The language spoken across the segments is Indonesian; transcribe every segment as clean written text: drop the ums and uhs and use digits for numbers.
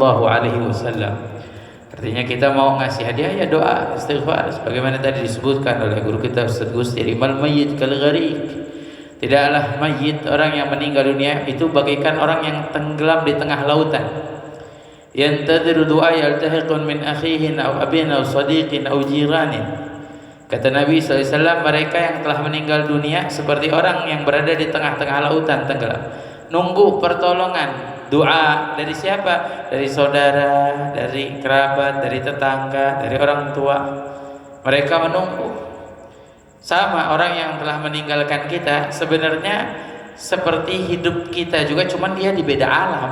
Sallallahu Alaihi Wasallam. Artinya kita mau ngasih hadiah ya doa istighfar, sebagaimana tadi disebutkan oleh guru kita Ustaz Gusti, rimal mayyit kal gharik. Tidaklah mayit, orang yang meninggal dunia itu bagaikan orang yang tenggelam di tengah lautan. Yantadhiru du'a yaltahiqun min akhihin aw abin aw sadiqin aw jiranin. Kata Nabi SAW, mereka yang telah meninggal dunia seperti orang yang berada di tengah-tengah lautan tenggelam, nunggu pertolongan, doa dari siapa? Dari saudara, dari kerabat, dari tetangga, dari orang tua. Mereka menunggu. Sama orang yang telah meninggalkan kita sebenarnya seperti hidup kita juga, cuman dia di beda alam.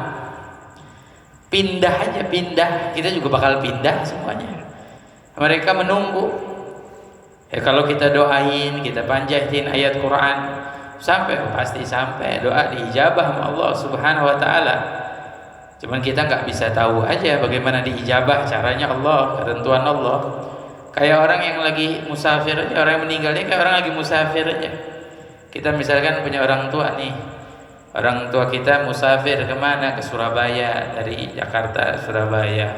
Pindah aja, pindah. Kita juga bakal pindah semuanya. Mereka menunggu. Ya kalau kita doain, kita panjatin ayat Quran, pasti sampai, doa diijabah sama Allah Subhanahu wa taala. Cuman kita nggak bisa tahu aja bagaimana diijabah caranya, Allah, ketentuan Allah. Kayak orang yang lagi musafir, orang yang meninggalnya kayak orang lagi musafir aja. Kita misalkan punya orang tua nih, orang tua kita musafir kemana? Ke Surabaya, dari Jakarta Surabaya.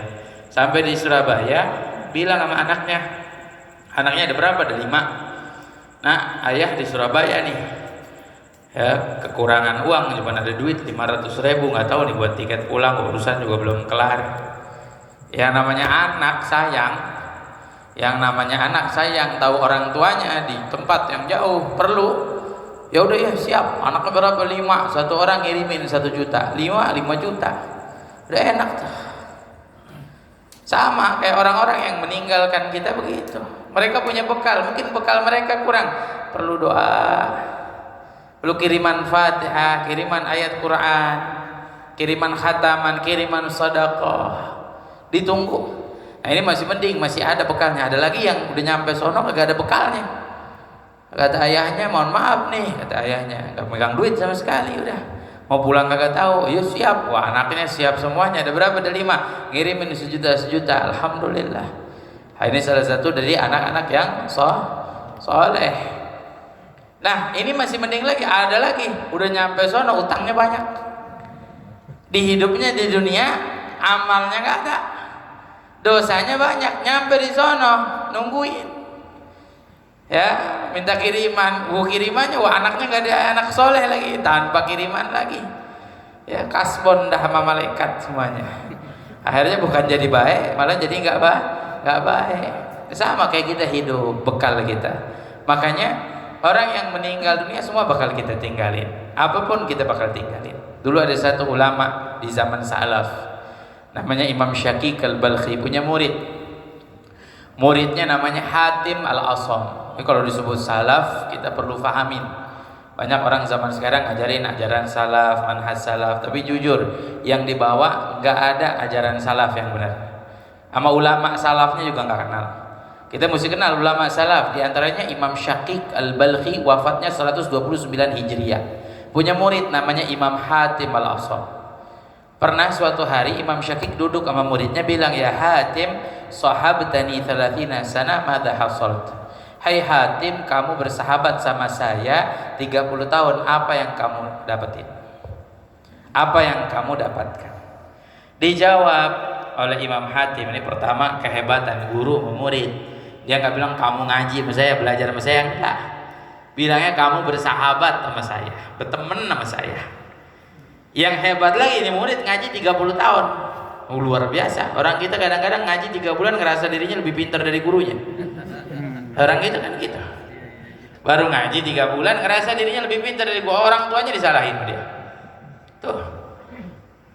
Sampai di Surabaya, bilang sama anaknya ada berapa? Ada 5. Nah, ayah di Surabaya nih, ya kekurangan uang, cuma ada duit 500.000, nggak tahu nih buat tiket pulang, urusan juga belum kelar. Yang namanya anak sayang, tahu orang tuanya di tempat yang jauh perlu, ya udah ya siap. Anaknya berapa? 5, satu orang ngirimin 1 juta, 5 juta, udah enak tuh. Sama kayak orang-orang yang meninggalkan kita begitu. Mereka punya bekal, mungkin bekal mereka kurang, perlu doa, perlu kiriman Fatihah, kiriman ayat Quran, kiriman khataman, kiriman sedekah, ditunggu. Nah ini masih mending, masih ada bekalnya. Ada lagi yang udah nyampe sono kagak ada bekalnya. Kata ayahnya, mohon maaf nih, kata ayahnya, gak megang duit sama sekali, udah mau pulang kagak tahu. Yuk siap. Wah, anaknya siap semuanya. Ada berapa? Ada 5. Ngirimin sejuta. Alhamdulillah. Nah, ini salah satu dari anak-anak yang soleh. Nah ini masih mending lagi. Ada lagi udah nyampe sono, utangnya banyak. Di hidupnya di dunia amalnya gak ada, dosanya banyak. Nyampe di sono nungguin, ya minta kiriman. Kirimannya, anaknya gak ada anak soleh lagi, tanpa kiriman lagi, ya kasbon dah sama malaikat semuanya. Akhirnya bukan jadi baik, malah jadi nggak baik. Sama kayak kita hidup, bekal kita. Makanya orang yang meninggal dunia semua bakal kita tinggalin, apapun kita bakal tinggalin. Dulu ada satu ulama di zaman salaf, namanya Imam Syaqiq al-Balkhi, punya muridnya namanya Hatim al-Asam. Ini kalau disebut salaf kita perlu fahamin. Banyak orang zaman sekarang ngajarin ajaran salaf, manhaj salaf, tapi jujur yang dibawa nggak ada ajaran salaf yang benar. Sama ulama salafnya juga nggak kenal. Kita mesti kenal ulama salaf. Di antaranya Imam Syaqiq al-Balkhi, wafatnya 129 Hijriah. Punya murid namanya Imam Hatim al-Asam. Pernah suatu hari Imam Syaqiq duduk sama muridnya, bilang, ya Hatim, sahabtani 30 sana, madza hasalt. Hai Hatim, kamu bersahabat sama saya 30 tahun, apa yang kamu dapetin? Apa yang kamu dapatkan? Dijawab oleh Imam Hatim, ini pertama kehebatan guru murid. Dia nggak bilang kamu ngaji sama saya, belajar sama saya, enggak. Bilangnya kamu bersahabat sama saya, berteman sama saya. Yang hebat lagi, ini murid ngaji 30 tahun. Luar biasa. Orang kita kadang-kadang ngaji 3 bulan ngerasa dirinya lebih pintar dari gurunya. Orang kita kan gitu, baru ngaji 3 bulan ngerasa dirinya lebih pintar dari gua, orang tuanya disalahin dia. Tuh,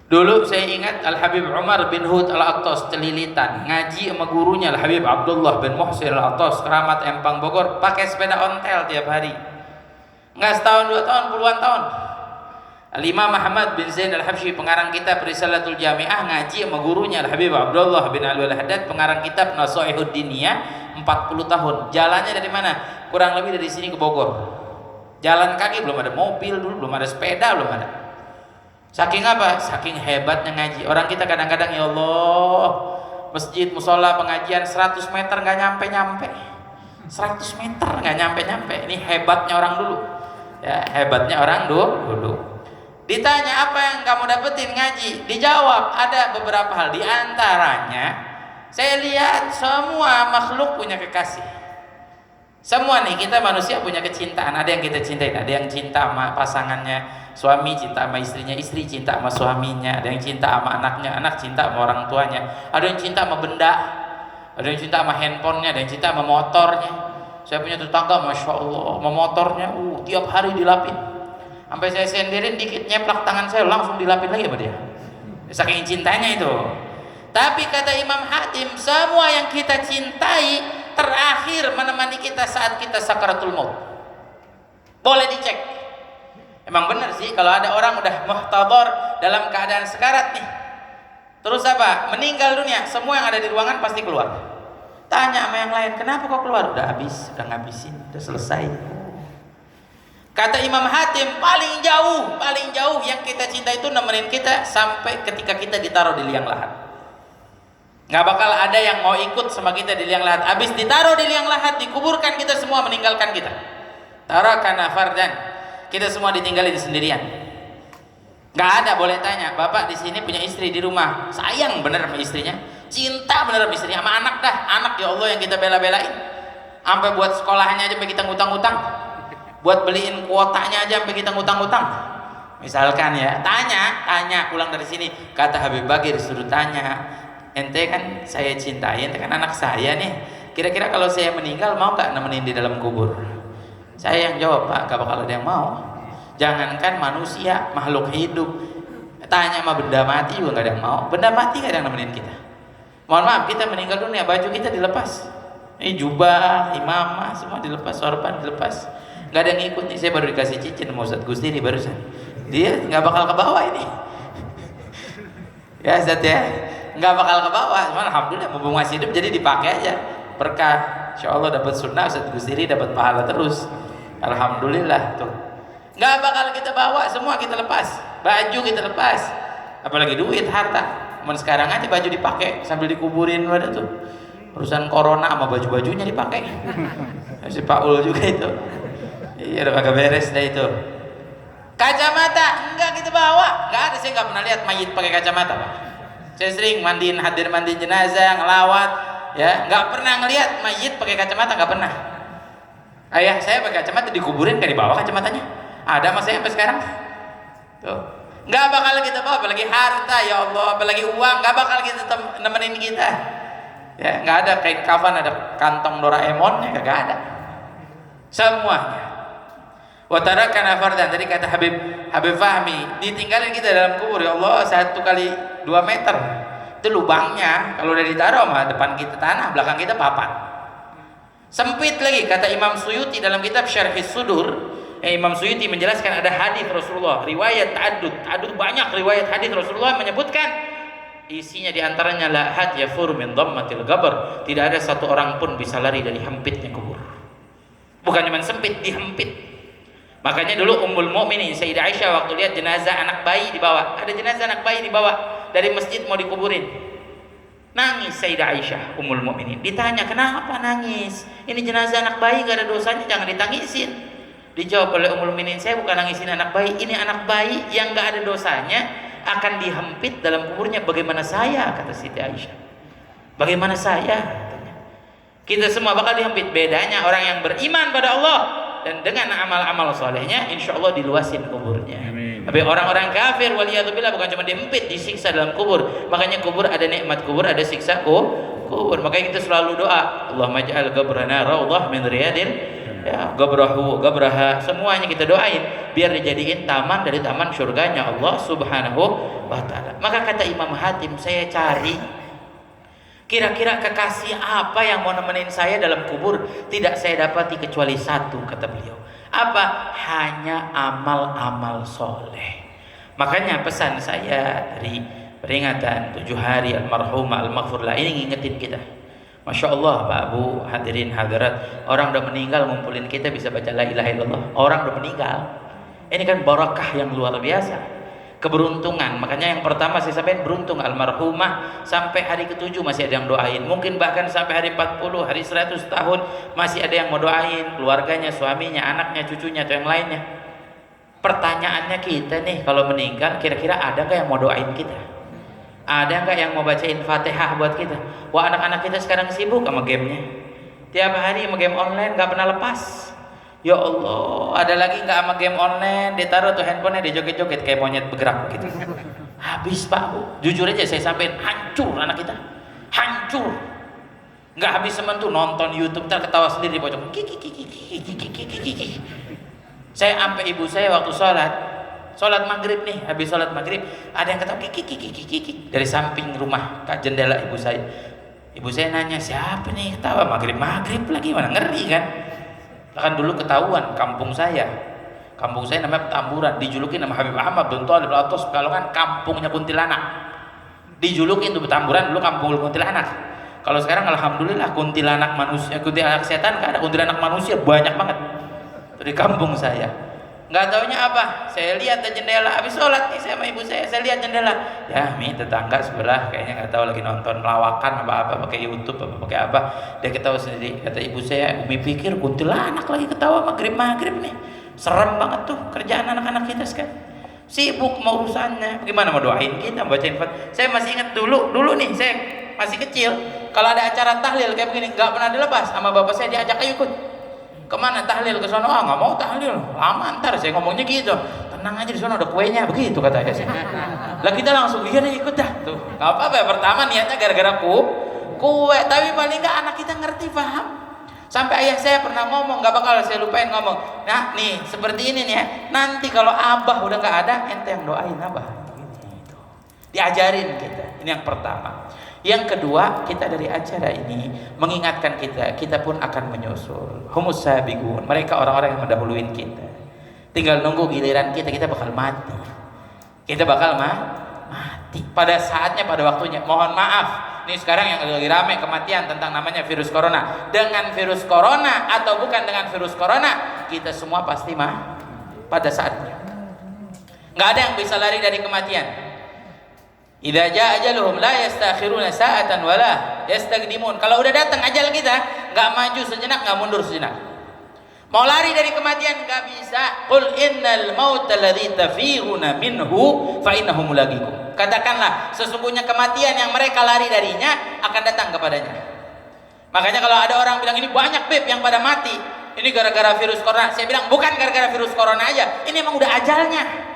dulu saya ingat Al Habib Umar bin Hud Al-Attas celilitan ngaji sama gurunya Al Habib Abdullah bin Muhsin Al-Attas, keramat Empang Bogor, pakai sepeda ontel tiap hari. Nggak setahun 2 tahun, puluhan tahun. Al-Imam Muhammad bin Zain Al-Habsyi, pengarang kitab Risalatul Jami'ah, ngaji sama gurunya Al Habib Abdullah bin Alwi Al-Haddad, pengarang kitab Nasaihud Diniyah, 40 tahun. Jalannya dari mana? Kurang lebih dari sini ke Bogor. Jalan kaki, belum ada mobil dulu, belum ada sepeda, belum ada. Saking apa? Saking hebatnya ngaji. Orang kita kadang-kadang, ya Allah, masjid, musola, pengajian 100 meter nggak nyampe-nyampe. 100 meter nggak nyampe-nyampe. Ini hebatnya orang dulu. Ya, hebatnya orang dulu. Ditanya apa yang kamu dapetin ngaji, dijawab ada beberapa hal. Di antaranya saya lihat semua makhluk punya kekasih. Semua nih kita manusia punya kecintaan. Ada yang kita cintain, ada yang cinta sama pasangannya, suami cinta sama istrinya, istri cinta sama suaminya, ada yang cinta sama anaknya, anak cinta sama orang tuanya, ada yang cinta sama benda, ada yang cinta sama handphonenya, ada yang cinta sama motornya. Saya punya tetangga, masya Allah, sama motornya, tiap hari dilapin. Sampai saya senderin dikit nyeplak tangan saya langsung dilapin lagi sama dia. Saking cintanya itu. Tapi kata Imam Hatim, semua yang kita cintai terakhir menemani kita saat kita sakaratul maut. Boleh dicek. Emang benar sih kalau ada orang udah muhtadhar dalam keadaan sekarat nih. Terus apa? Meninggal dunia, semua yang ada di ruangan pasti keluar. Tanya sama yang lain, kenapa kok keluar? Udah habis, udah ngabisin, udah selesai. Kata Imam Hatim, paling jauh yang kita cinta itu nemenin kita sampai ketika kita ditaruh di liang lahat. Nggak bakal ada yang mau ikut sama kita di liang lahat. Habis ditaruh di liang lahat, dikuburkan, kita semua meninggalkan kita. Tarakana fardan, kita semua ditinggalin sendirian. Nggak ada, boleh tanya, bapak di sini punya istri di rumah, sayang bener sama istrinya, cinta bener sama istrinya, sama anak dah, anak ya Allah yang kita bela-belain, sampai buat sekolahnya aja sampai kita ngutang-ngutang. Buat beliin kuotanya aja sampai kita ngutang-ngutang. Misalkan ya, tanya pulang dari sini, kata Habib Bagir disuruh tanya, ente kan saya cintai, ente kan anak saya nih, kira-kira kalau saya meninggal mau gak nemenin di dalam kubur? Saya yang jawab, Pak, gak bakal ada yang mau. Jangankan manusia, makhluk hidup, tanya sama benda mati juga gak ada yang mau. Benda mati gak ada yang nemenin kita. Mohon maaf, kita meninggal dunia, baju kita dilepas, ini jubah, imamah, semua dilepas, sorban dilepas. Gak ada yang ngikut nih, saya baru dikasih cincin sama Ustadz Gusti nih barusan. Dia nggak bakal ke bawah ini. Ya Ustadz ya, nggak bakal ke bawah. Cuman alhamdulillah mumpung masih hidup jadi dipakai aja. Berkah, insya Allah dapat sunnah, Ustadz Gusti dapat pahala terus. Alhamdulillah tuh. Nggak bakal kita bawa, semua kita lepas. Baju kita lepas. Apalagi duit, harta. Cuman sekarang aja baju dipakai sambil dikuburin ada tuh. Urusan corona sama baju-bajunya dipakai. Si Paul juga itu. Iya udah kagak beres dah itu. Kacamata enggak kita bawa, enggak ada, saya enggak pernah lihat mayit pakai kacamata, Pak. Saya sering mandiin jenazah, ngelawat, ya enggak pernah ngelihat mayit pakai kacamata, enggak pernah. Ayah saya pakai kacamata dikuburin enggak dibawa kacamatanya. Ada mas saya sampai sekarang. Tuh. Enggak bakal kita bawa, apalagi harta ya Allah, apalagi uang, enggak bakal kita nemenin kita. Ya, enggak ada kain kafan, ada kantong Doraemonnya, enggak ada. Semuanya. Wa tarakana fardan, tadi kata Habib Fahmi, ditinggalin kita dalam kubur ya Allah 1 kali 2 meter. Itu lubangnya kalau udah ditaruh mah depan kita tanah, belakang kita papan. Sempit lagi, kata Imam Suyuti dalam kitab Syarhis Sudur. Imam Suyuti menjelaskan ada hadis Rasulullah, riwayat ta'addud banyak riwayat hadis Rasulullah menyebutkan isinya diantaranya la had yafur min dhammatil qabr, tidak ada satu orang pun bisa lari dari hempitnya kubur. Bukan cuma sempit, dihempit. Makanya dulu Ummul Mukminin Sayyidah Aisyah waktu lihat jenazah anak bayi dibawa, ada jenazah anak bayi dibawa dari masjid mau dikuburin, nangis Sayyidah Aisyah Ummul Mukminin. Ditanya kenapa nangis, ini jenazah anak bayi gak ada dosanya, jangan ditangisin. Dijawab oleh Ummul Mukminin, saya bukan nangisin anak bayi, ini anak bayi yang gak ada dosanya akan dihempit dalam kuburnya. Bagaimana saya, kata Siti Aisyah, bagaimana saya, kita semua bakal dihempit. Bedanya orang yang beriman pada Allah dan dengan amal-amal solehnya, insya Allah diluasin kuburnya. Amin. Tapi orang-orang kafir waliyadzubillah bukan cuma diempit, disiksa dalam kubur. Makanya kubur ada nikmat kubur, ada siksa kubur. Makanya kita selalu doa, Allahumma ja'al qabrana raudhah min riyadil, ya, qabraha, semuanya kita doain biar dijadiin taman dari taman surganya Allah Subhanahu wa taala. Maka kata Imam Hatim, saya cari kira-kira kekasih apa yang mau nemenin saya dalam kubur. Tidak saya dapati kecuali satu, kata beliau. Apa? Hanya amal-amal soleh. Makanya pesan saya dari peringatan 7 hari almarhumah al-maghfurlah ini ngingetin kita. Masya Allah Pak Bu, hadirin hadirat, orang udah meninggal ngumpulin kita bisa baca la ilaha illallah. Orang udah meninggal, ini kan barakah yang luar biasa, keberuntungan. Makanya yang pertama saya sampaikan, beruntung almarhumah sampai hari ke-7 masih ada yang doain. Mungkin bahkan sampai hari 40, hari 100 tahun masih ada yang mau doain, keluarganya, suaminya, anaknya, cucunya atau yang lainnya. Pertanyaannya kita nih, kalau meninggal kira-kira ada nggak yang mau doain kita? Ada nggak yang mau bacain Fatihah buat kita? Wah, anak-anak kita sekarang sibuk sama gamenya. Tiap hari sama game online nggak pernah lepas. Ya Allah, ada lagi nggak sama game online, ditaruh tuh handphonenya, dia joget-joget kayak monyet bergerak gitu. Habis Pak Bu, jujur aja saya sampein, hancur anak kita, hancur. Nggak habis semen tuh nonton YouTube, ntar ketawa sendiri di pojok. Saya sampai ibu saya waktu sholat maghrib nih, habis sholat maghrib ada yang ketawa kiki dari samping rumah kak jendela ibu saya. Ibu saya nanya, siapa nih ketawa maghrib lagi, mana ngeri kan? Kan dulu ketahuan kampung saya namanya Petamburan, dijulukin nama Habib Ahmad bin Thalib Al-Atos, kalau kan kampungnya kuntilanak, dijulukin tuh Petamburan dulu kampung kuntilanak. Kalau sekarang alhamdulillah kuntilanak manusia, kuntilanak setan nggak ada, kuntilanak manusia banyak banget di kampung saya. Nggak taunya apa, saya lihat di jendela habis sholat nih saya sama ibu saya lihat jendela, ya Mi tetangga sebelah kayaknya nggak tahu lagi nonton lawakan apa pakai YouTube apa pakai apa, dia ketawa sendiri. Kata ibu saya, Umi pikir kuntilanak lagi ketawa maghrib nih, serem banget tuh kerjaan anak-anak kita sekarang, sibuk mau urusannya. Gimana mau doain kita, bacain Fatihah? Saya masih ingat dulu nih, saya masih kecil, kalau ada acara tahlil kayak begini nggak pernah dilepas sama bapak saya, diajak ayo ikut. Kemana tahlil? Ke sono. Nggak mau tahlil, lama ntar. Saya ngomongnya gitu, tenang aja di sono ada kuenya, begitu kata saya. Lah kita langsung iya deh ikut dah tuh. Nggak apa-apa ya, pertama niatnya gara-gara kue, tapi paling nggak anak kita ngerti, paham. Sampai ayah saya pernah ngomong, nggak bakal saya lupain ngomong, nah nih seperti ini nih ya, nanti kalau abah udah nggak ada, ente yang doain abah. Gitu. Diajarin kita, ini yang pertama. Yang kedua, kita dari acara ini mengingatkan kita pun akan menyusul. Humus sabiqun, mereka orang-orang yang mendahului kita. Tinggal nunggu giliran kita bakal mati. Kita bakal mati pada saatnya, pada waktunya. Mohon maaf, ini sekarang yang lagi ramai kematian tentang namanya virus corona. Dengan virus corona atau bukan dengan virus corona, kita semua pasti pada saatnya. Nggak ada yang bisa lari dari kematian. Idza jaa ajaluhum la yastakhiruna sa'atan wala yastaqdimun. Kalau udah datang ajal kita, enggak maju sejenak, enggak mundur sejenak. Mau lari dari kematian enggak bisa. Qul innal mauta alladzi tafiruna minhu fa innahu mulaqikum. Katakanlah, sesungguhnya kematian yang mereka lari darinya akan datang kepadanya. Makanya kalau ada orang bilang ini banyak beb yang pada mati, ini gara-gara virus corona. Saya bilang bukan gara-gara virus corona aja. Ini emang udah ajalnya.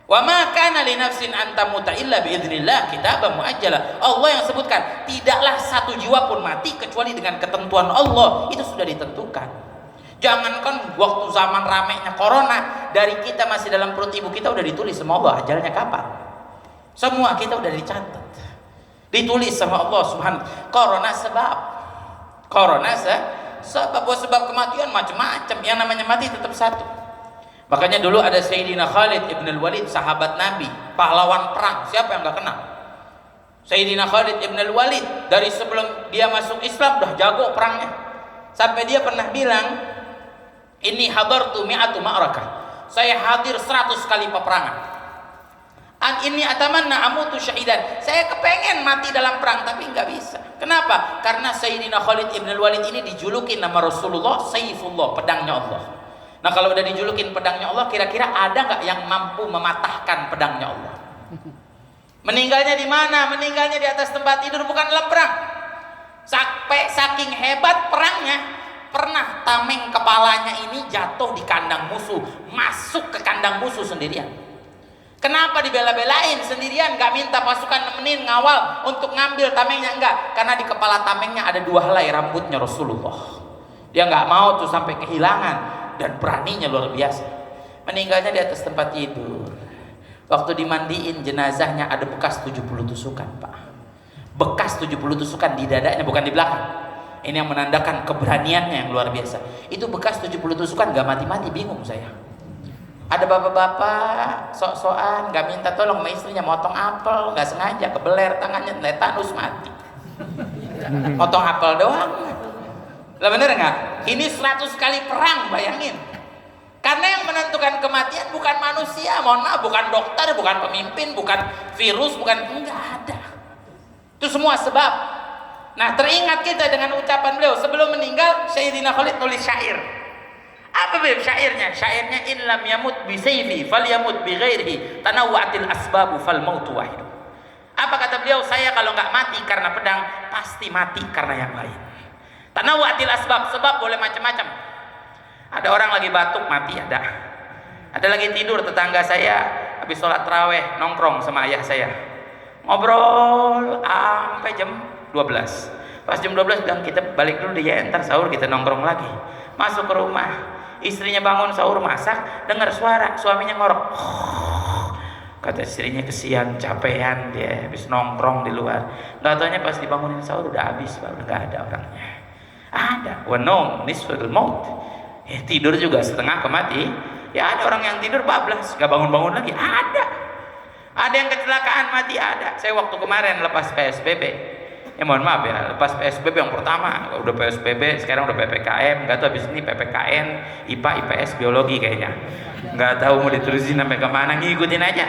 Wa ma kana li nafsin an tamuta illa bi idznillah kitaban muajjala. Allah yang sebutkan, tidaklah satu jiwa pun mati kecuali dengan ketentuan Allah, itu sudah ditentukan. Jangankan waktu zaman ramainya corona, dari kita masih dalam perut ibu kita udah ditulis sama Allah ajalnya kapan. Semua kita udah dicatat, ditulis sama Allah Subhanahu. Corona sebab kematian macam-macam, yang namanya mati tetap satu. Makanya dulu ada Sayyidina Khalid ibn al-Walid, sahabat Nabi, pahlawan perang, siapa yang gak kenal Sayyidina Khalid ibn al-Walid? Dari sebelum dia masuk Islam udah jago perangnya, sampai dia pernah bilang, ini hadartu mi'atu ma'rakah, saya hadir 100 kali peperangan. An ini atamanna amutu syahidan, saya kepengen mati dalam perang tapi nggak bisa. Kenapa? Karena Sayyidina Khalid ibn al-Walid ini dijulukin nama Rasulullah Saifullah, pedangnya Allah. Nah kalau udah dijulukin pedangnya Allah, kira-kira ada nggak yang mampu mematahkan pedangnya Allah? Meninggalnya di mana? Meninggalnya di atas tempat tidur, bukan dalam perang. Sampai saking hebat perangnya, pernah tameng kepalanya ini jatuh di kandang musuh, masuk ke kandang musuh sendirian. Kenapa dibela-belain sendirian? Nggak minta pasukan nemenin ngawal untuk ngambil tamengnya, enggak. Karena di kepala tamengnya ada 2 helai rambutnya Rasulullah. Dia nggak mau tuh sampai kehilangan. Dan beraninya luar biasa. Meninggalnya di atas tempat tidur. Waktu dimandiin jenazahnya ada bekas 70 tusukan, Pak. Bekas 70 tusukan di dadanya, bukan di belakang. Ini yang menandakan keberaniannya yang luar biasa. Itu bekas 70 tusukan, gak mati-mati, bingung saya. Ada bapak-bapak sok-sokan gak minta tolong sama istrinya motong apel, gak sengaja kebeler tangannya, tetanus, mati. Motong apel doang. Lah bener nggak? Ini 100 kali perang, bayangin. Karena yang menentukan kematian bukan manusia, mohon maaf, bukan dokter, bukan pemimpin, bukan virus, enggak ada. Itu semua sebab. Nah, teringat kita dengan ucapan beliau sebelum meninggal. Sayyidina Khalid tulis syair. Apa beb syairnya? Syairnya in lam yamut bi sayfi falyamut bi ghairihi tanawwa'atil asbabu fal mautu wahid. Apa kata beliau? Saya kalau nggak mati karena pedang, pasti mati karena yang lain. Tanawwa'atil asbab, sebab boleh macam-macam. Ada orang lagi batuk mati ada. Ada lagi tidur tetangga saya habis sholat tarawih nongkrong sama ayah saya. Ngobrol sampai jam 12. Pas jam 12 bilang kita balik dulu ya, ntar sahur kita nongkrong lagi. Masuk ke rumah. Istrinya bangun sahur masak, dengar suara suaminya ngorok. Kata istrinya kesian, capean dia habis nongkrong di luar. Nggak taunya pas dibangunin sahur udah habis, udah nggak ada orangnya. Ada, wanom nisful maut. Tidur juga setengah kemati. Ya ada orang yang tidur bablas, nggak bangun-bangun lagi. Ada yang kecelakaan mati ada. Saya waktu kemarin lepas PSBB. Ya mohon maaf ya, lepas PSBB yang pertama, udah PSBB, sekarang udah PPKM, nggak tahu habis ini PPKN, IPA, IPS, biologi kayaknya, nggak tahu mau diterusin sampai kemana, ngikutin aja.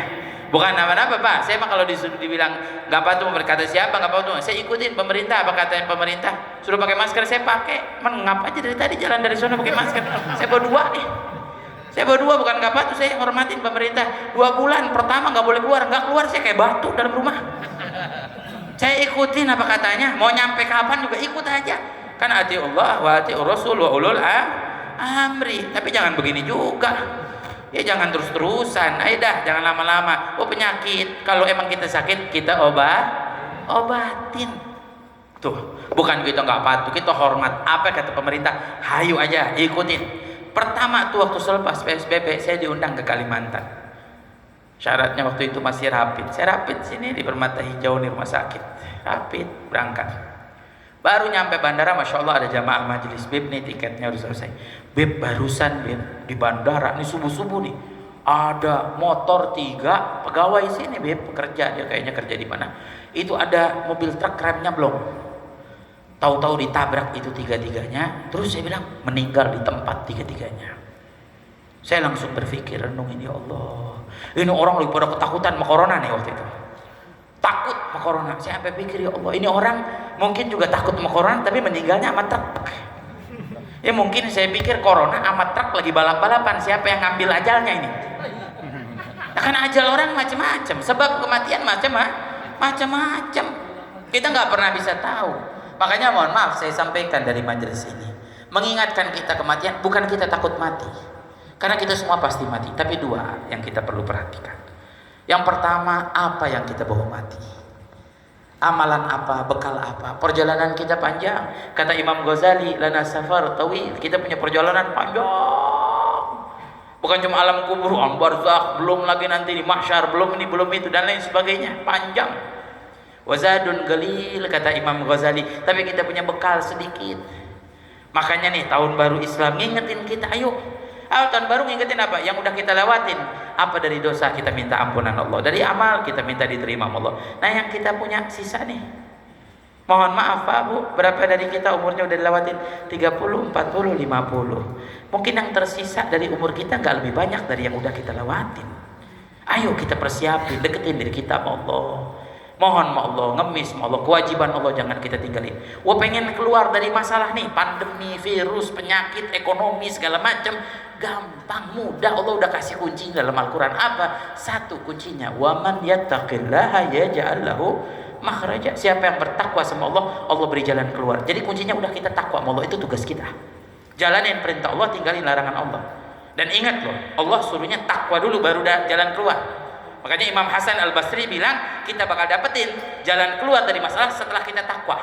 Bukan apa-apa Pak, saya mah kalau disuruh dibilang nggak patuh berkata siapa, nggak patuh, saya ikutin pemerintah, apa katanya pemerintah, suruh pakai masker saya pakai, ngap aja dari tadi jalan dari sana pakai masker, saya bawa 2 nih. Saya bawa 2 bukan nggak patuh, saya hormatin pemerintah. 2 bulan pertama nggak boleh keluar, nggak keluar saya kayak batu dalam rumah. Saya ikutin apa katanya, mau nyampe kapan juga ikut aja. Kan ati Allah wa ati Rasul wa ulul amri. Tapi jangan begini juga. Ya jangan terus-terusan. Ayo dah, jangan lama-lama. Oh penyakit, kalau emang kita sakit kita obatin. Tuh, bukan kita nggak patuh, kita hormat. Apa kata pemerintah? Hayu aja, ikutin. Pertama tuh waktu selepas PSBB saya diundang ke Kalimantan. Syaratnya waktu itu masih rapid. Saya rapid sini di Permata Hijau di rumah sakit. Rapid berangkat. Baru nyampe bandara, masya Allah ada jamaah majelis. Beb nih tiketnya udah selesai. Beb barusan beb di bandara nih subuh-subuh nih ada motor 3 pegawai sini beb pekerja, dia kayaknya kerja di mana. Itu ada mobil truk remnya belum. Tahu-tahu ditabrak itu 3-3-nya. Terus saya bilang meninggal di tempat 3-3-nya. Saya langsung berpikir renungin, ya Allah, ini orang lagi pada ketakutan sama corona nih waktu itu. Takut sama corona. Saya sampai pikir, ya Allah, ini orang mungkin juga takut sama corona tapi meninggalnya sama truk. Ya mungkin saya pikir corona sama truk lagi balap-balapan, siapa yang ngambil ajalnya ini. Nah, kan ajal orang macam-macam, sebab kematian macam-macam. Kita nggak pernah bisa tahu. Makanya mohon maaf saya sampaikan dari majelis ini, mengingatkan kita kematian, bukan kita takut mati. Karena kita semua pasti mati, tapi 2 yang kita perlu perhatikan. Yang pertama, apa yang kita bawa mati? Amalan apa, bekal apa? Perjalanan kita panjang. Kata Imam Ghazali, lana safar tawil, kita punya perjalanan panjang. Bukan cuma alam kubur, alam barzakh, belum lagi nanti di mahsyar, belum ini, belum itu dan lain sebagainya, panjang. Wazadun galil, kata Imam Ghazali, tapi kita punya bekal sedikit. Makanya nih tahun baru Islam ngingetin kita, ayo. Tahun baru ngingetin apa? Yang udah kita lewatin. Apa dari dosa kita minta ampunan Allah, dari amal kita minta diterima Allah. Nah yang kita punya sisa nih, mohon maaf Pak Bu, berapa dari kita umurnya udah dilewatin? 30, 40, 50. Mungkin yang tersisa dari umur kita nggak lebih banyak dari yang udah kita lewatin. Ayo kita persiapin, deketin diri kita sama Allah. Mohon sama Allah, ngemis sama Allah, kewajiban Allah jangan kita tinggalin. Wah pengen keluar dari masalah nih, pandemi, virus, penyakit, ekonomi segala macam, gampang, mudah. Allah udah kasih kunci dalam Al-Quran. Apa? 1 kuncinya, waman yattaqillaha yaj'al lahu makhraja. Siapa yang bertakwa sama Allah, Allah beri jalan keluar. Jadi kuncinya udah kita takwa sama Allah, itu tugas kita. Jalanin perintah Allah, tinggalin larangan Allah. Dan ingat loh, Allah suruhnya takwa dulu baru jalan keluar. Makanya Imam Hasan Al-Basri bilang, kita bakal dapetin jalan keluar dari masalah setelah kita takwa.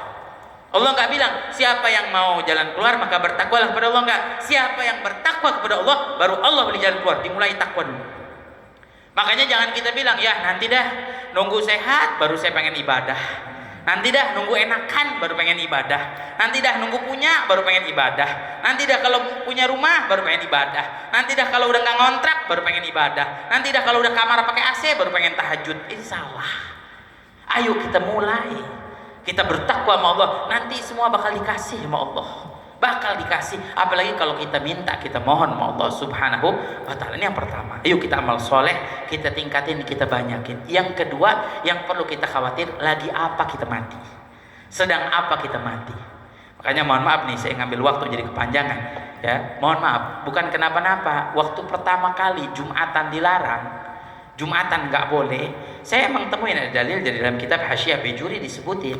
Allah nggak bilang, siapa yang mau jalan keluar maka bertakwalah kepada Allah. Nggak, siapa yang bertakwa kepada Allah, baru Allah beri jalan keluar. Dimulai takwa dulu. Makanya jangan kita bilang, ya nanti dah nunggu sehat baru saya pengen ibadah. Nanti dah nunggu enakan baru pengen ibadah. Nanti dah nunggu punya baru pengen ibadah. Nanti dah kalau punya rumah baru pengen ibadah. Nanti dah kalau udah nggak ngontrak baru pengen ibadah. Nanti dah kalau udah kamar pakai AC baru pengen tahajud. Ini salah. Ayo kita mulai. Kita bertakwa sama Allah. Nanti semua bakal dikasih sama Allah. Bakal dikasih. Apalagi kalau kita minta, kita mohon sama Allah Subhanahu wa ta'ala. Ini yang pertama. Ayo kita amal soleh, kita tingkatin, kita banyakin. Yang kedua, yang perlu kita khawatir, lagi apa kita mati, sedang apa kita mati. Makanya mohon maaf nih, saya ngambil waktu jadi kepanjangan. Ya, mohon maaf, bukan kenapa-napa. Waktu pertama kali Jumatan dilarang, Jumatan nggak boleh, saya emang temuin ada dalil dari dalam kitab Hasyiah Bijuri disebutin.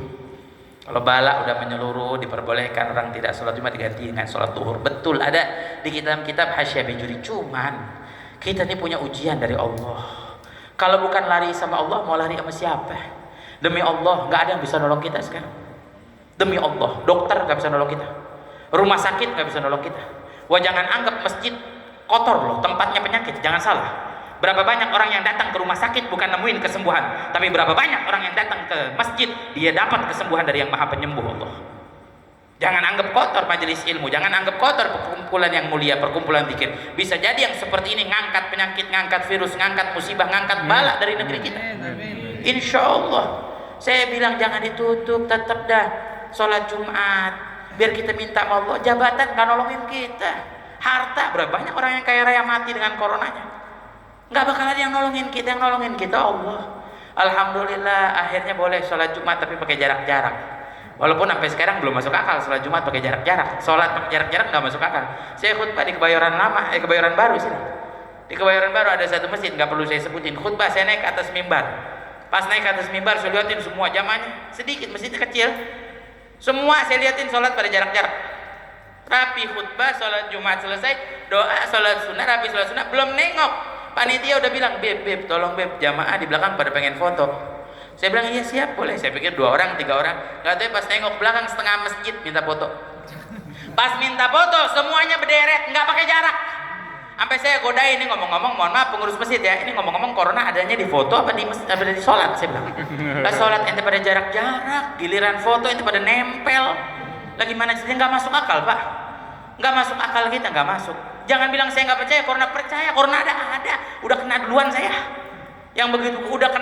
Kalau bala udah menyeluruh, diperbolehkan orang tidak sholat Jumat diganti dengan sholat duhur. Betul, ada di kitab Hasyiah Bijuri. Cuman kita ini punya ujian dari Allah. Kalau bukan lari sama Allah, mau lari sama siapa? Demi Allah, nggak ada yang bisa nolong kita sekarang. Demi Allah, dokter nggak bisa nolong kita, rumah sakit nggak bisa nolong kita. Wah, jangan anggap masjid kotor loh, tempatnya penyakit. Jangan salah. Berapa banyak orang yang datang ke rumah sakit bukan nemuin kesembuhan, tapi berapa banyak orang yang datang ke masjid dia dapat kesembuhan dari yang Maha Penyembuh Allah. Jangan anggap kotor majelis ilmu, jangan anggap kotor perkumpulan yang mulia, perkumpulan zikir. Bisa jadi yang seperti ini ngangkat penyakit, ngangkat virus, ngangkat musibah, ngangkat bala dari negeri kita. Insya Allah. Saya bilang jangan ditutup, tetap dah sholat Jumat, biar kita minta sama Allah. Jabatan nggak nolongin kita, harta berapa banyak orang yang kaya raya mati dengan coronanya, nggak bakal ada yang nolongin kita. Yang nolongin kita Allah. Alhamdulillah akhirnya boleh sholat Jumat tapi pakai jarak-jarak. Walaupun sampai sekarang belum masuk akal sholat Jumat pakai jarak-jarak. Sholat pakai jarak-jarak nggak masuk akal. Saya khutbah di Kebayoran Lama, Kebayoran Baru sini. Di Kebayoran Baru ada satu masjid, nggak perlu saya sebutin. Khutbah saya naik ke atas mimbar. Pas naik ke atas mimbar saya liatin semua jamaahnya sedikit, masjidnya kecil. Semua saya liatin sholat pada jarak-jarak. Rapi khutbah, sholat Jumat selesai, doa, sholat sunnah, rapi sholat sunnah, belum nengok. Panitia udah bilang, beb, tolong beb, jamaah di belakang pada pengen foto. Saya bilang, iya siap, boleh. Saya pikir 2 orang, 3 orang. Gak tahu pas nengok belakang setengah masjid minta foto. Pas minta foto, semuanya berderet, nggak pakai jarak. Sampai saya godain, ini ngomong-ngomong, mohon maaf pengurus masjid ya, ini ngomong-ngomong corona adanya di foto apa di masjid, apa di sholat? Saya bilang, lah sholat ente pada jarak-jarak, giliran foto ente pada nempel. Lah gimana sih? Nggak masuk akal pak, nggak masuk akal kita, nggak masuk. Jangan bilang saya nggak percaya, corona ada, udah kena duluan saya. Yang begitu udah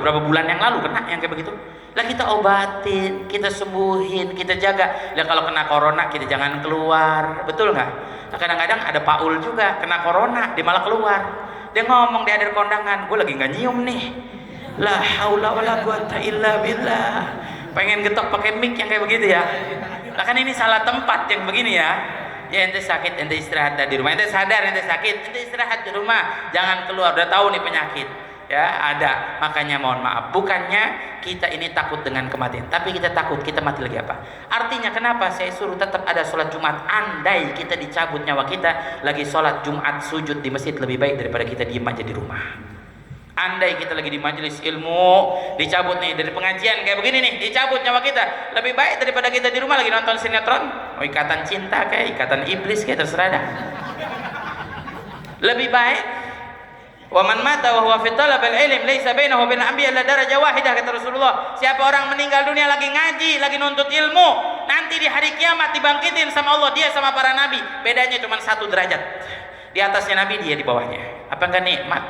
berapa bulan yang lalu kena yang kayak begitu. Lah kita obatin, kita sembuhin, kita jaga. Lah kalau kena corona kita jangan keluar, betul nggak? Nah, kadang-kadang ada Paul juga kena corona, dia malah keluar. Dia ngomong di hadir kondangan, gue lagi nggak nyium nih. La haula wala quwata illa billah. Pengen getok pakai mic yang kayak begitu ya. Lah kan ini salah tempat yang begini ya. Ya ente sakit, ente istirahat di rumah. Ente sadar ente sakit, ente istirahat di rumah. Jangan keluar, udah tahu nih penyakit. Ya ada, makanya mohon maaf. Bukannya kita ini takut dengan kematian, tapi kita takut kita mati lagi apa. Artinya kenapa saya suruh tetap ada sholat Jumat. Andai kita dicabut nyawa kita lagi sholat Jumat sujud di masjid, lebih baik daripada kita diem aja di rumah. Andai kita lagi di majelis ilmu, dicabut nih dari pengajian kayak begini nih, dicabut nyawa kita, lebih baik daripada kita di rumah lagi nonton sinetron, ikatan cinta kayak ikatan iblis kayak terserah dah. Lebih baik. Wa man mata wa huwa fi talabil ilm laisa bainahu wa bainal anbiya illa darajah wahidah, kata Rasulullah. Siapa orang meninggal dunia lagi ngaji, lagi nuntut ilmu, nanti di hari kiamat dibangkitin sama Allah, dia sama para nabi, bedanya cuma 1 derajat. Di atasnya nabi, dia di bawahnya. Apa enggak nikmat?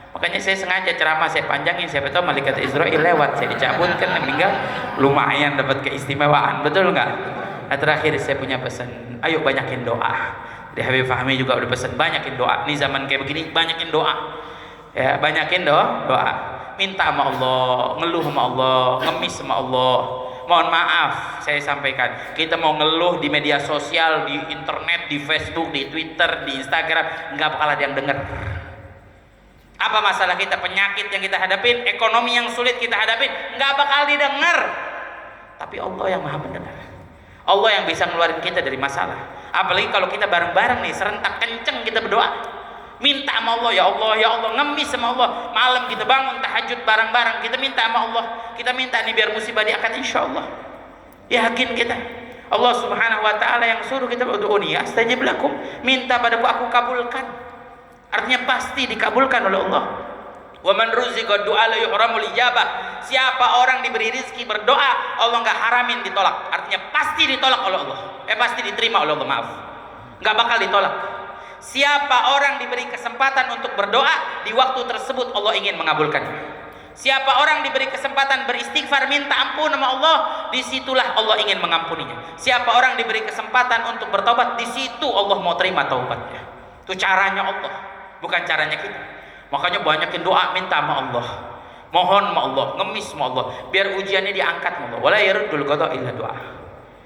Makanya saya sengaja ceramah saya panjangin, siapa tahu malaikat Israel lewat, saya dicabutkan, meninggal, lumayan dapat keistimewaan, betul nggak? Nah, terakhir saya punya pesan, ayo banyakin doa. Di Habib Fahmi juga udah pesan banyakin doa. Nih zaman kayak begini banyakin doa. Ya, banyakin doa. Minta sama Allah, ngeluh sama Allah, ngemis sama Allah. Mohon maaf saya sampaikan, kita mau ngeluh di media sosial, di internet, di Facebook, di Twitter, di Instagram, nggak bakal ada yang denger. Apa masalah kita, penyakit yang kita hadapin, ekonomi yang sulit kita hadapin, nggak bakal didengar. Tapi Allah yang maha mendengar, Allah yang bisa ngeluarin kita dari masalah. Apalagi kalau kita bareng-bareng nih, serentak kenceng kita berdoa, minta sama Allah, ya Allah, ngemis sama Allah. Malam kita bangun tahajud bareng-bareng, kita minta sama Allah, kita minta nih biar musibah diangkat, insya Allah. Yakin kita, Allah subhanahu wa ta'ala yang suruh kita ud'uni astajib lakum, minta padaku aku kabulkan. Artinya pasti dikabulkan oleh Allah. Wa man ruziqa du'a la yuhramul ijabah. Siapa orang diberi rezeki berdoa, Allah enggak haramin ditolak. Artinya pasti ditolak oleh Allah. Pasti diterima oleh Allah, maaf. Enggak bakal ditolak. Siapa orang diberi kesempatan untuk berdoa, di waktu tersebut Allah ingin mengabulkannya. Siapa orang diberi kesempatan beristighfar, minta ampun sama Allah, disitulah Allah ingin mengampuninya. Siapa orang diberi kesempatan untuk bertobat, di situ Allah mau terima taubatnya. Itu caranya Allah, bukan caranya kita. Makanya banyakin doa, minta sama Allah, mohon sama Allah, ngemis sama Allah, biar ujiannya diangkat sama Allah. Wala yaruddul qada illa doa.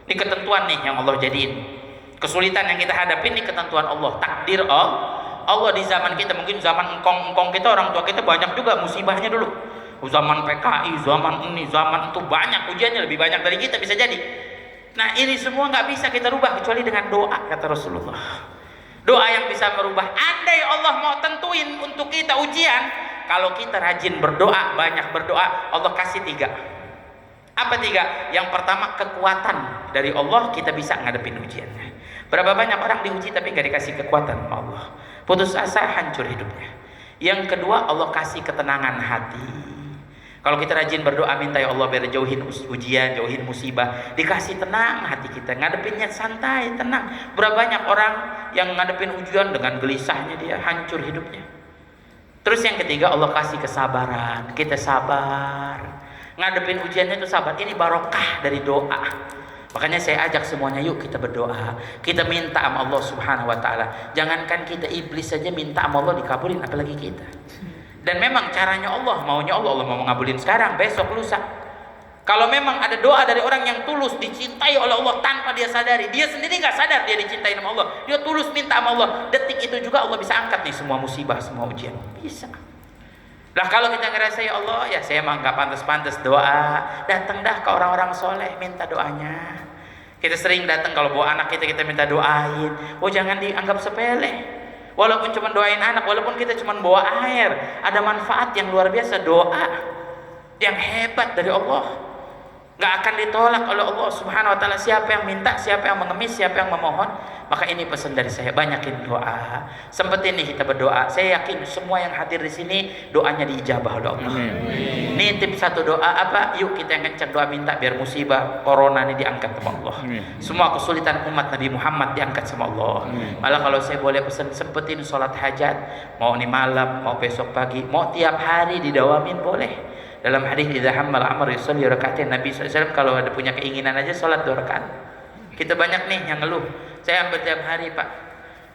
Ini ketentuan nih yang Allah jadiin. Kesulitan yang kita hadapi ini ketentuan Allah, takdir Allah di zaman kita. Mungkin zaman engkong kita, orang tua kita banyak juga musibahnya dulu. Zaman PKI, zaman ini, zaman itu banyak ujiannya, lebih banyak dari kita bisa jadi. Nah ini semua nggak bisa kita rubah kecuali dengan doa, kata Rasulullah. Doa yang bisa merubah. Andai Allah mau tentuin untuk kita ujian, kalau kita rajin berdoa, banyak berdoa, Allah kasih 3. Apa 3? Yang pertama, kekuatan dari Allah, kita bisa ngadepin ujiannya. Berapa banyak orang diuji tapi nggak dikasih kekuatan sama Allah, putus asa, hancur hidupnya. Yang kedua, Allah kasih ketenangan hati. Kalau kita rajin berdoa, minta ya Allah biar jauhin ujian, jauhin musibah, dikasih tenang hati kita, ngadepinnya santai, tenang. Berapa banyak orang yang ngadepin ujian dengan gelisahnya, dia hancur hidupnya. Terus yang ketiga, Allah kasih kesabaran, kita sabar. Ngadepin ujiannya itu sabar. Ini barokah dari doa. Makanya saya ajak semuanya, yuk kita berdoa, kita minta sama Allah Subhanahu wa taala. Jangankan kita, iblis saja minta sama Allah dikabulin, apalagi kita. Dan memang caranya Allah, maunya Allah mau ngabulin sekarang, besok, lusa. Kalau memang ada doa dari orang yang tulus, dicintai oleh Allah tanpa dia sadari, dia sendiri nggak sadar dia dicintai sama Allah, dia tulus minta sama Allah, detik itu juga Allah bisa angkat nih semua musibah, semua ujian, bisa. Lah kalau kita ngerasa ya Allah, ya saya emang nggak pantas doa, datang dah ke orang-orang soleh minta doanya. Kita sering datang kalau bawa anak kita minta doain. Oh jangan dianggap sepele. Walaupun cuma doain anak, walaupun kita cuma bawa air, ada manfaat yang luar biasa. Doa yang hebat dari Allah, nggak akan ditolak oleh Allah Subhanahu wa taala. Siapa yang minta, siapa yang mengemis, siapa yang memohon. Maka ini pesan dari saya, banyakin doa. Sempetin nih kita berdoa. Saya yakin semua yang hadir di sini doanya diijabah oleh Allah. Ini tip satu doa apa? Yuk kita yang kencang doa, minta biar musibah corona ini diangkat sama Allah. Semua kesulitan umat Nabi Muhammad diangkat sama Allah. Malah kalau saya boleh pesan, sempetin sholat hajat. Mau ini malam, mau besok pagi, mau tiap hari didawamin boleh. Dalam hadis idza hammal amr yusalli rakaatain, Nabi SAW kalau ada punya keinginan aja sholat 2 rakaat. Kita banyak nih yang ngeluh, saya hampir tiap hari Pak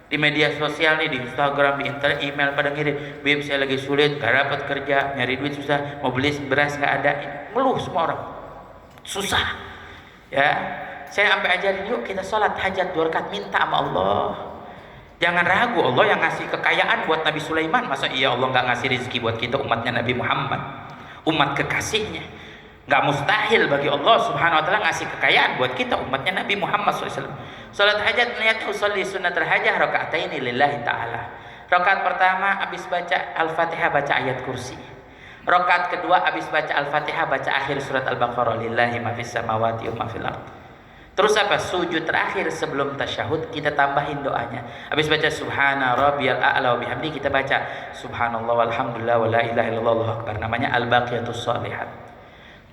di media sosial nih, di Instagram, di internet, email pada ngirim, Bib saya lagi sulit, gak dapat kerja, nyari duit susah, mau beli beras gak ada, ngeluh semua orang, susah. Ya, saya sampai ajarin yuk kita sholat hajat 2 rakaat, minta sama Allah. Jangan ragu, Allah yang ngasih kekayaan buat Nabi Sulaiman, masa iya Allah nggak ngasih rezeki buat kita umatnya Nabi Muhammad, umat kekasihnya. Nggak mustahil bagi Allah Subhanahu wa taala ngasih kekayaan buat kita umatnya Nabi Muhammad SAW. Salat hajat niatnya usolli sunnatul hajah rakaataini lillahi ta'ala. Rakaat pertama habis baca Al-Fatihah, baca ayat kursi. Rakaat kedua habis baca Al-Fatihah, baca akhir surat Al-Baqarah, lillahi ma fis samawati wa ma fil ardh. Terus apa? Sujud terakhir sebelum tasyahud kita tambahin doanya. Habis baca subhana rabbiyal a'la wa bihamdi, kita baca subhanallah walhamdulillah wa la ilaha illallah wallahu akbar. Namanya al-baqiyatus shalihat.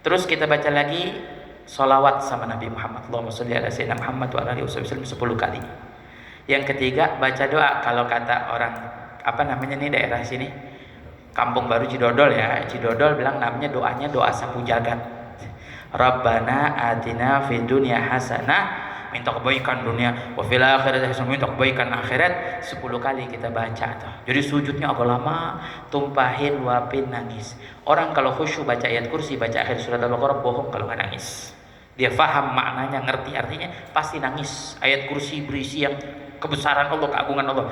Terus kita baca lagi sholawat sama Nabi Muhammad, Allahumma sholli ala sayyidina Muhammad wa ala alihi wasallam 10 kali. Yang ketiga baca doa. Kalau kata orang apa namanya nih daerah sini, Kampung Baru Cidodol ya, Cidodol bilang namanya doanya doa sapu jagat. Rabbana atina fid dunya hasanah, minta kebaikan dunia, wa fil akhirati hasanah, minta kebaikan akhirat. 10 kali kita baca tuh. Jadi sujudnya agak lama, tumpahin, luapin, nangis. Orang kalau khusyuk baca ayat kursi, baca akhir surat Al-Baqarah, bohong kalau nggak nangis. Dia faham maknanya, ngerti artinya, pasti nangis. Ayat kursi berisi yang kebesaran Allah, keagungan Allah.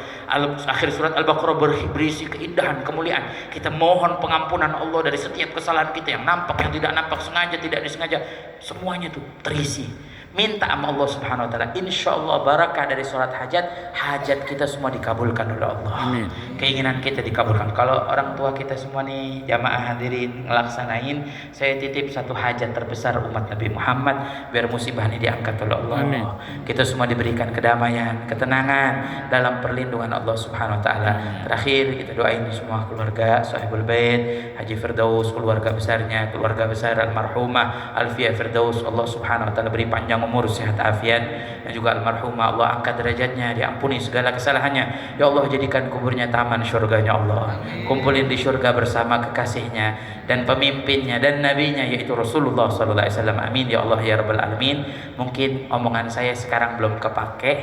Akhir surat Al-Baqarah berisi keindahan, kemuliaan. Kita mohon pengampunan Allah dari setiap kesalahan kita, yang nampak, yang tidak nampak, sengaja, tidak disengaja. Semuanya tuh terisi. Minta sama Allah Subhanahu wa taala. Insyaallah barakah dari sholat hajat, hajat kita semua dikabulkan oleh Allah. Amin. Keinginan kita dikabulkan. Kalau orang tua kita semua nih jamaah hadirin ngelaksanain, saya titip satu hajat terbesar umat Nabi Muhammad biar musibah ini diangkat oleh Allah. Amin. Kita semua diberikan kedamaian, ketenangan dalam perlindungan Allah Subhanahu wa taala. Terakhir kita doain semua keluarga Sahibul Bait, Haji Firdaus, keluarga besarnya, keluarga besar almarhumah Alfiah Firdaus. Allah Subhanahu wa taala beri panjang umur, sehat afiat, dan juga almarhumah Allah angkat derajatnya, diampuni segala kesalahannya. Ya Allah jadikan kuburnya taman syurganya Allah. Kumpulin di syurga bersama kekasihnya dan pemimpinnya dan nabinya yaitu Rasulullah sallallahu alaihi wasallam. Amin ya Allah ya rabbal alamin. Mungkin omongan saya sekarang belum kepake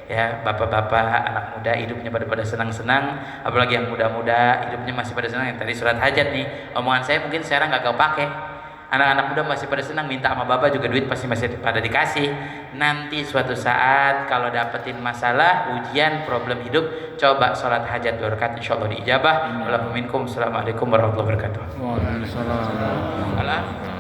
ya, bapak-bapak, anak muda hidupnya pada senang-senang, apalagi yang muda-muda hidupnya masih pada senang. Yang tadi surat hajat nih, omongan saya mungkin sekarang nggak kepake. Anak-anak muda masih pada senang minta sama bapak juga duit pasti masih pada dikasih. Nanti suatu saat kalau dapetin masalah, ujian, problem hidup, coba sholat hajat 2 rakaat, insyaallah diijabah. Assalamualaikum warahmatullahi wabarakatuh. Waalaikumsalam.